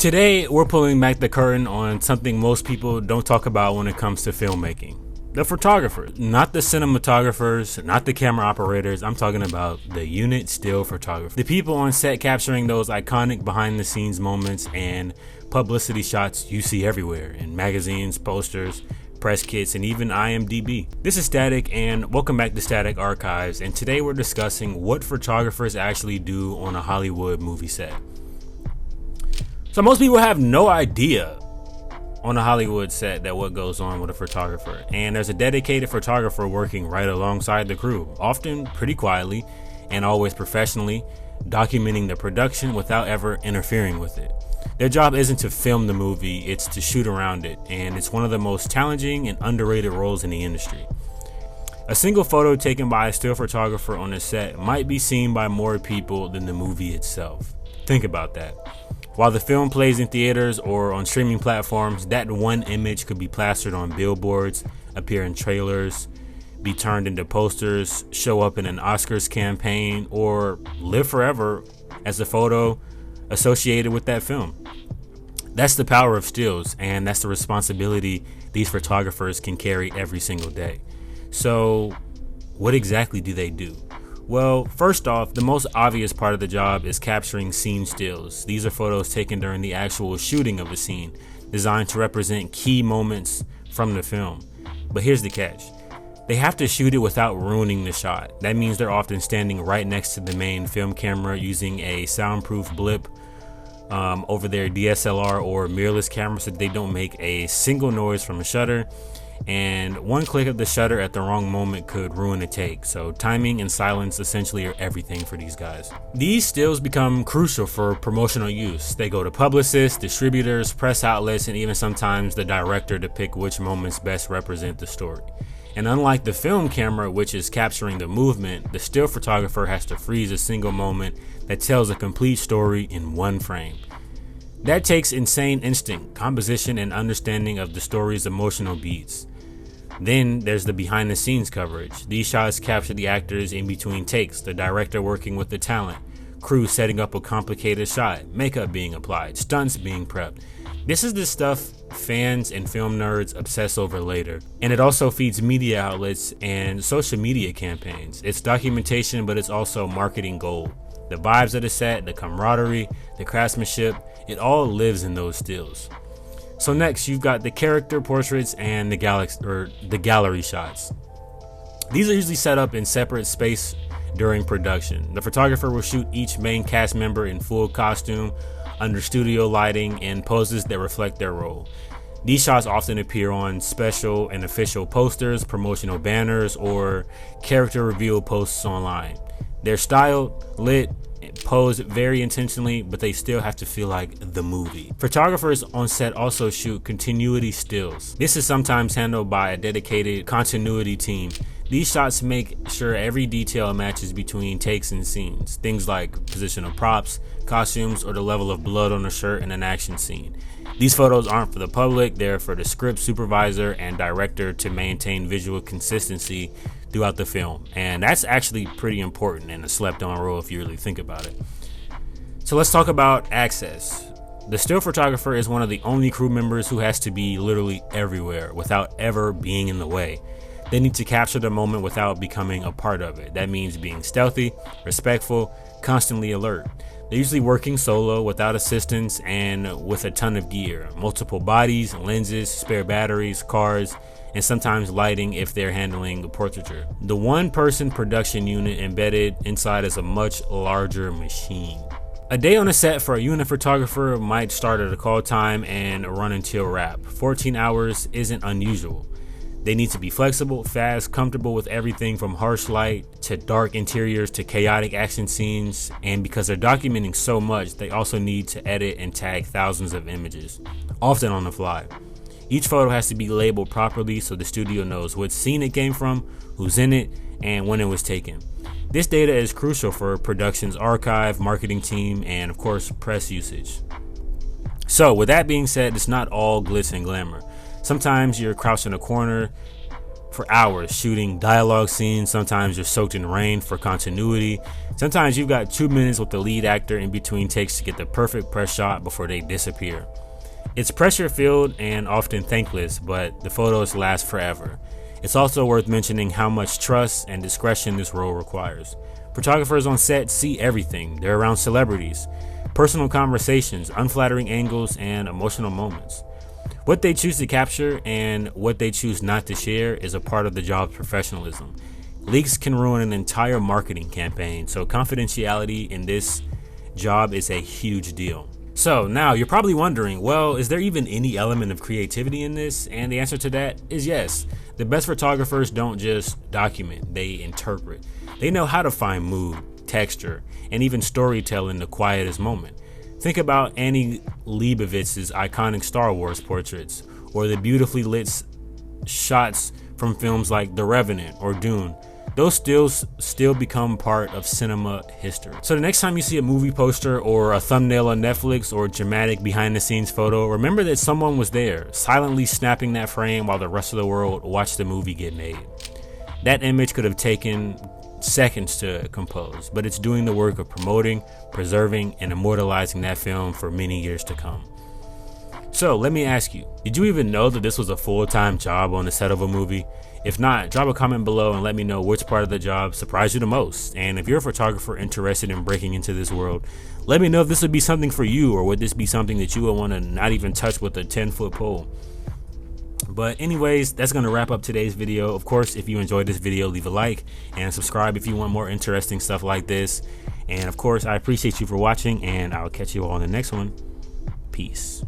Today, we're pulling back the curtain on something most people don't talk about when it comes to filmmaking. The photographers, not the cinematographers, not the camera operators. I'm talking about the unit still photographer. The people on set capturing those iconic behind the scenes moments and publicity shots you see everywhere in magazines, posters, press kits, and even IMDb. This is Static, and welcome back to Static Archives, and today we're discussing what photographers actually do on a Hollywood movie set. So most people have no idea on a Hollywood set that what goes on with a photographer, and there's a dedicated photographer working right alongside the crew, often pretty quietly and always professionally, documenting the production without ever interfering with it. Their job isn't to film the movie, it's to shoot around it, and it's one of the most challenging and underrated roles in the industry. A single photo taken by a still photographer on a set might be seen by more people than the movie itself. Think about that. While the film plays in theaters or on streaming platforms, that one image could be plastered on billboards, appear in trailers, be turned into posters, show up in an Oscars campaign, or live forever as a photo associated with that film. That's the power of stills, and that's the responsibility these photographers can carry every single day. So, what exactly do they do? Well, first off, the most obvious part of the job is capturing scene stills. These are photos taken during the actual shooting of a scene, designed to represent key moments from the film. But here's the catch. They have to shoot it without ruining the shot. That means they're often standing right next to the main film camera using a soundproof blip over their DSLR or mirrorless camera so they don't make a single noise from a shutter. And one click of the shutter at the wrong moment could ruin a take. So timing and silence essentially are everything for these guys. These stills become crucial for promotional use. They go to publicists, distributors, press outlets, and even sometimes the director to pick which moments best represent the story. And unlike the film camera, which is capturing the movement, the still photographer has to freeze a single moment that tells a complete story in one frame. That takes insane instinct, composition, and understanding of the story's emotional beats. Then there's the behind the scenes coverage. These shots capture the actors in between takes, the director working with the talent, crew setting up a complicated shot, makeup being applied, stunts being prepped. This is the stuff fans and film nerds obsess over later. And it also feeds media outlets and social media campaigns. It's documentation, but it's also marketing gold. The vibes of the set, the camaraderie, the craftsmanship, it all lives in those stills. So next, you've got the character portraits and the gallery shots. These are usually set up in separate space during production. The photographer will shoot each main cast member in full costume, under studio lighting, and poses that reflect their role. These shots often appear on special and official posters, promotional banners, or character reveal posts online. They're styled, lit, posed very intentionally, but they still have to feel like the movie. Photographers on set also shoot continuity stills. This is sometimes handled by a dedicated continuity team. These shots make sure every detail matches between takes and scenes. Things like position of props, costumes, or the level of blood on a shirt in an action scene. These photos aren't for the public, they're for the script supervisor and director to maintain visual consistency throughout the film. And that's actually pretty important and a slept on role if you really think about it. So let's talk about access. The still photographer is one of the only crew members who has to be literally everywhere without ever being in the way. They need to capture the moment without becoming a part of it. That means being stealthy, respectful, constantly alert. They're usually working solo, without assistance, and with a ton of gear. Multiple bodies, lenses, spare batteries, cards, and sometimes lighting if they're handling portraiture. The one-person production unit embedded inside is a much larger machine. A day on a set for a unit photographer might start at a call time and run until wrap. 14 hours isn't unusual. They need to be flexible, fast, comfortable with everything from harsh light to dark interiors to chaotic action scenes, and because they're documenting so much, they also need to edit and tag thousands of images, often on the fly. Each photo has to be labeled properly so the studio knows what scene it came from, who's in it, and when it was taken. This data is crucial for production's archive, marketing team, and of course, press usage. So with that being said, it's not all glitz and glamour. Sometimes you're crouched in a corner for hours shooting dialogue scenes. Sometimes you're soaked in rain for continuity. Sometimes you've got 2 minutes with the lead actor in between takes to get the perfect press shot before they disappear. It's pressure filled and often thankless, but the photos last forever. It's also worth mentioning how much trust and discretion this role requires. Photographers on set see everything. They're around celebrities, personal conversations, unflattering angles, and emotional moments. What they choose to capture and what they choose not to share is a part of the job's professionalism. Leaks can ruin an entire marketing campaign, so confidentiality in this job is a huge deal. So now you're probably wondering, well, is there even any element of creativity in this? And the answer to that is yes. The best photographers don't just document, they interpret. They know how to find mood, texture, and even storytelling in the quietest moment. Think about Annie Leibovitz's iconic Star Wars portraits, or the beautifully lit shots from films like The Revenant or Dune. Those still become part of cinema history. So the next time you see a movie poster or a thumbnail on Netflix or a dramatic behind the scenes photo, remember that someone was there, silently snapping that frame while the rest of the world watched the movie get made. That image could have taken seconds to compose, but it's doing the work of promoting, preserving, and immortalizing that film for many years to come. So let me ask you, did you even know that this was a full-time job on the set of a movie? If not, drop a comment below and let me know which part of the job surprised you the most. And if you're a photographer interested in breaking into this world, let me know if this would be something for you, or would this be something that you would want to not even touch with a 10-foot pole. But anyways, that's going to wrap up today's video. Of course, if you enjoyed this video, leave a like and subscribe if you want more interesting stuff like this. And of course, I appreciate you for watching, and I'll catch you all in the next one. Peace.